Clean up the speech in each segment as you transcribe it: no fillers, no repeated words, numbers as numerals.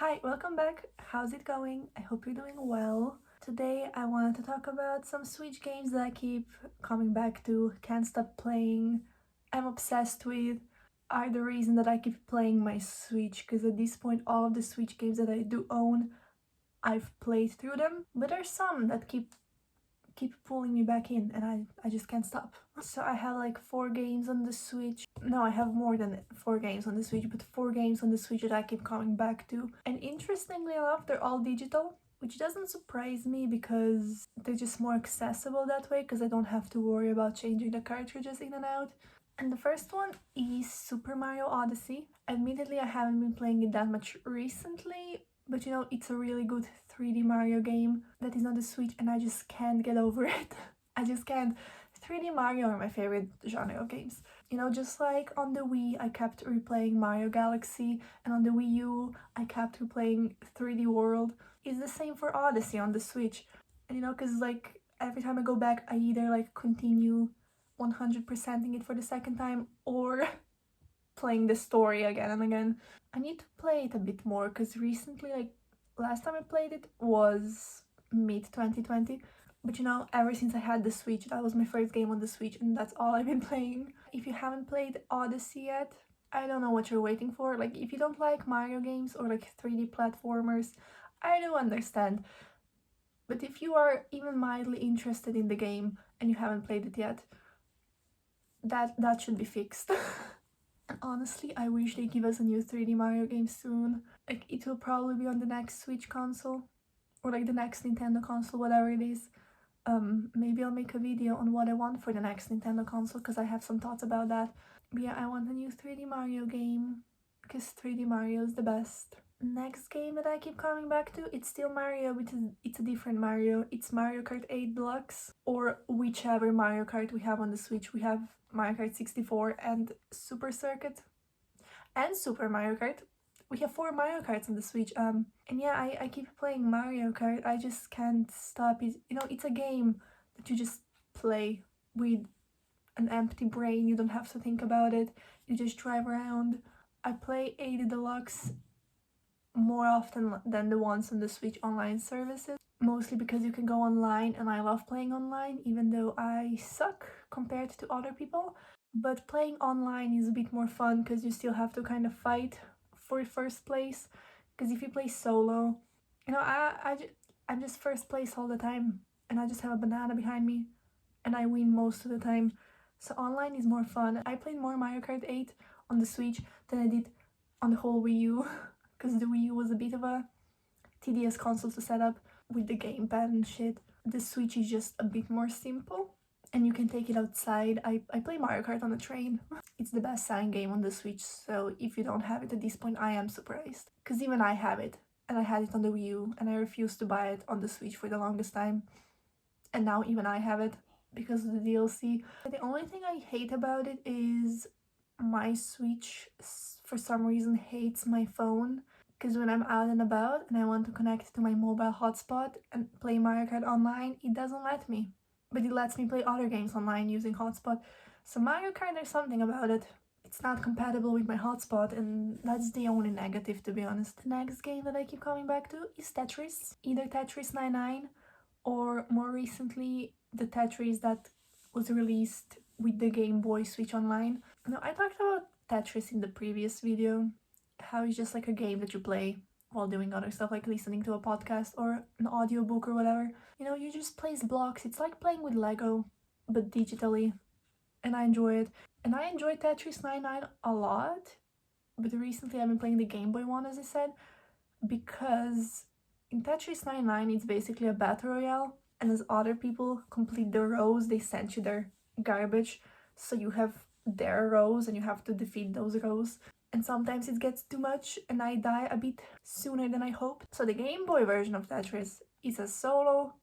Hi, welcome back. How's it going? I hope you're doing well. Today I wanted to talk about some Switch games that I keep coming back to, can't stop playing, I'm obsessed with, are the reason that I keep playing my Switch, because at this point all of the Switch games that I do own, I've played through them, but there's some that keep pulling me back in and I just can't stop. So I have like 4 games on the Switch. No, I have more than 4 games on the Switch, but 4 games on the Switch that I keep coming back to. And interestingly enough, they're all digital, which doesn't surprise me because they're just more accessible that way because I don't have to worry about changing the cartridges in and out. And the first one is Super Mario Odyssey. Admittedly, I haven't been playing it that much recently, but you know, it's a really good 3D Mario game that is on the Switch and I just can't get over it. I just can't. 3D Mario are my favorite genre of games. You know, just like on the Wii, I kept replaying Mario Galaxy, and on the Wii U, I kept replaying 3D World. It's the same for Odyssey on the Switch. And you know, because like every time I go back, I either like continue 100%ing it for the second time or playing the story again and again. I need to play it a bit more because recently, like last time I played it was mid 2020. But you know, ever since I had the Switch, that was my first game on the Switch and that's all I've been playing. If you haven't played Odyssey yet, I don't know what you're waiting for. Like if you don't like Mario games or like 3D platformers, I do understand. But if you are even mildly interested in the game and you haven't played it yet, that should be fixed. And honestly, I wish they give us a new 3D Mario game soon. Like it will probably be on the next Switch console or like the next Nintendo console, whatever it is. Maybe I'll make a video on what I want for the next Nintendo console because I have some thoughts about that. But yeah, I want a new 3D Mario game because 3D Mario is the best. Next game that I keep coming back to, it's still Mario, but it's a different Mario. It's Mario Kart 8 Deluxe, or whichever Mario Kart we have on the Switch. We have Mario Kart 64 and Super Circuit and Super Mario Kart. We have 4 Mario Karts on the Switch. And yeah, I keep playing Mario Kart. I just can't stop it. You know, it's a game that you just play with an empty brain. You don't have to think about it. You just drive around. I play 8 Deluxe more often than the ones on the Switch online services, mostly because you can go online and I love playing online even though I suck compared to other people. But playing online is a bit more fun because you still have to kind of fight for first place, because if you play solo, you know, I'm just first place all the time and I just have a banana behind me and I win most of the time. So online is more fun. I played more Mario Kart 8 on the Switch than I did on the whole Wii U because the Wii U was a bit of a tedious console to set up with the gamepad and shit. The Switch is just a bit more simple and you can take it outside. I play Mario Kart on the train. It's the best selling game on the Switch, so if you don't have it at this point, I am surprised. Because even I have it, and I had it on the Wii U, and I refused to buy it on the Switch for the longest time. And now even I have it because of the DLC. The only thing I hate about it is my Switch for some reason hates my phone, because when I'm out and about and I want to connect to my mobile hotspot and play Mario Kart online, it doesn't let me. But it lets me play other games online using hotspot. So Mario Kart, there's something about it. It's not compatible with my hotspot and that's the only negative, to be honest. The next game that I keep coming back to is Tetris. Either Tetris 99 or more recently the Tetris that was released with the Game Boy Switch Online. Now, I talked about Tetris in the previous video, how it's just like a game that you play while doing other stuff like listening to a podcast or an audiobook or whatever. You know, you just place blocks. It's like playing with Lego, but digitally. And I enjoy it. And I enjoy Tetris 99 a lot, but recently I've been playing the Game Boy one, as I said, because in Tetris 99 it's basically a battle royale, and as other people complete the rows, they send you their garbage, so you have their rows and you have to defeat those rows. And sometimes it gets too much and I die a bit sooner than I hoped. So the Game Boy version of Tetris is a solo,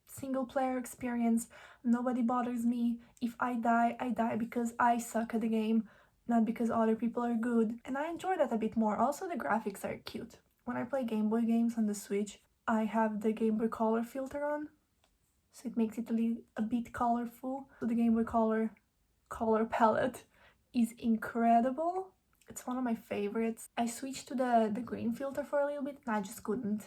single-player experience. Nobody bothers me. If I die because I suck at the game, not because other people are good. And I enjoy that a bit more. Also, the graphics are cute. When I play Game Boy games on the Switch, I have the Game Boy Color filter on, so it makes it a bit colorful. So the Game Boy Color color palette is incredible. It's one of my favorites. I switched to the green filter for a little bit and I just couldn't.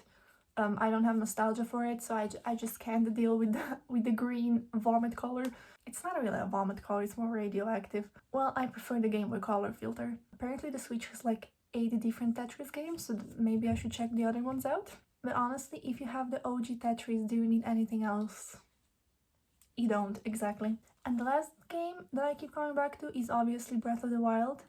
I don't have nostalgia for it, so I just can't deal with the green vomit color. It's not really a vomit color, it's more radioactive. Well, I prefer the Game Boy Color filter. Apparently the Switch has like 80 different Tetris games, so maybe I should check the other ones out. But honestly, if you have the OG Tetris, do you need anything else? You don't, exactly. And the last game that I keep coming back to is obviously Breath of the Wild,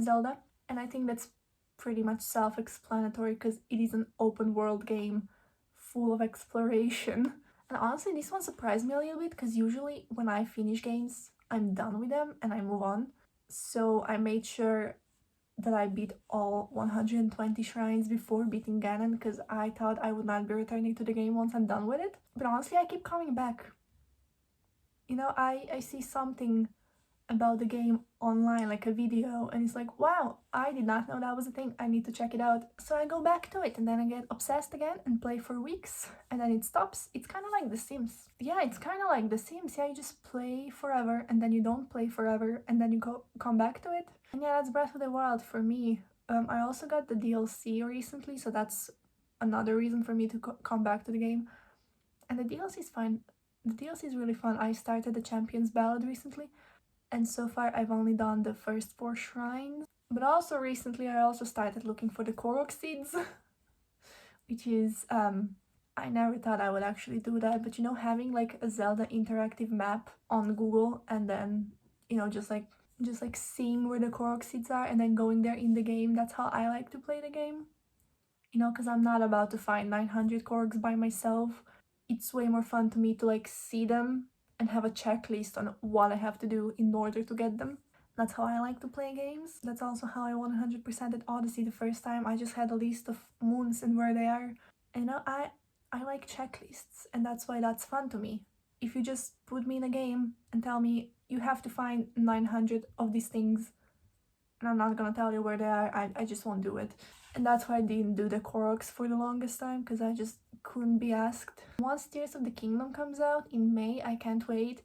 Zelda. And I think that's pretty much self-explanatory because it is an open world game full of exploration. And honestly, this one surprised me a little bit because usually when I finish games, I'm done with them and I move on. So I made sure that I beat all 120 shrines before beating Ganon because I thought I would not be returning to the game once I'm done with it. But honestly, I keep coming back. You know, I see something about the game online, like a video, and it's like, wow, I did not know that was a thing, I need to check it out. So I go back to it and then I get obsessed again and play for weeks and then it stops. It's kind of like The Sims. Yeah, it's kind of like The Sims. Yeah, you just play forever and then you don't play forever and then you come back to it. And yeah, that's Breath of the Wild for me. I also got the DLC recently, so that's another reason for me to come back to the game. And the DLC is fine. The DLC is really fun. I started the Champions Ballad recently, and so far I've only done the first 4 shrines. But also recently I also started looking for the Korok seeds, which is, I never thought I would actually do that, but you know, having like a Zelda interactive map on Google and then, you know, just like seeing where the Korok seeds are and then going there in the game, that's how I like to play the game. You know, because I'm not about to find 900 Koroks by myself. It's way more fun to me to like see them and have a checklist on what I have to do in order to get them. That's how I like to play games. That's also how I 100%ed Odyssey the first time. I just had a list of moons and where they are. And I like checklists, and that's why that's fun to me. If you just put me in a game and tell me you have to find 900 of these things, and I'm not gonna tell you where they are, I just won't do it. And that's why I didn't do the Koroks for the longest time, because I just couldn't be asked. Once Tears of the Kingdom comes out in May, I can't wait.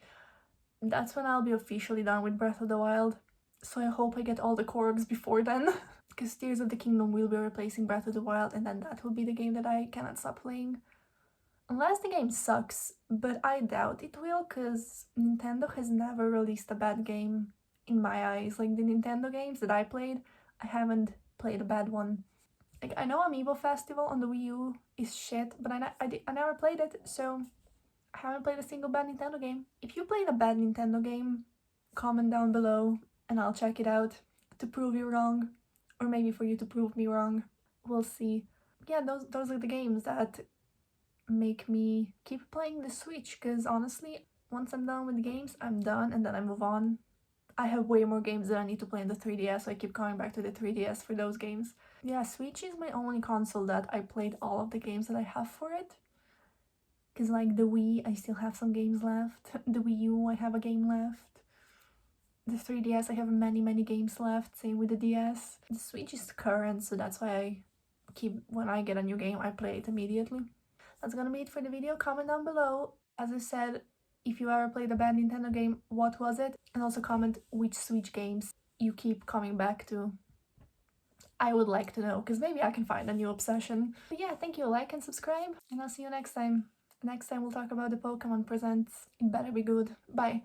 That's when I'll be officially done with Breath of the Wild. So I hope I get all the Koroks before then. Because Tears of the Kingdom will be replacing Breath of the Wild, and then that will be the game that I cannot stop playing. Unless the game sucks, but I doubt it will, because Nintendo has never released a bad game in my eyes. Like the Nintendo games that I played, I haven't played a bad one. Like, I know Amiibo Festival on the Wii U is shit, but I never played it, so I haven't played a single bad Nintendo game. If you played a bad Nintendo game, comment down below and I'll check it out to prove you wrong, or maybe for you to prove me wrong. We'll see. Yeah, those are the games that make me keep playing the Switch, because honestly, once I'm done with the games, I'm done and then I move on. I have way more games that I need to play in the 3DS, so I keep coming back to the 3DS for those games. Yeah, Switch is my only console that I played all of the games that I have for it. Because like the Wii, I still have some games left. The Wii U, I have a game left. The 3DS, I have many games left. Same with the DS. The Switch is current, so that's why when I get a new game, I play it immediately. That's gonna be it for the video. Comment down below. As I said, if you ever played a bad Nintendo game, what was it? And also comment which Switch games you keep coming back to. I would like to know, because maybe I can find a new obsession. But yeah, thank you, like and subscribe, and I'll see you next time. Next time we'll talk about the Pokemon Presents. It better be good. Bye.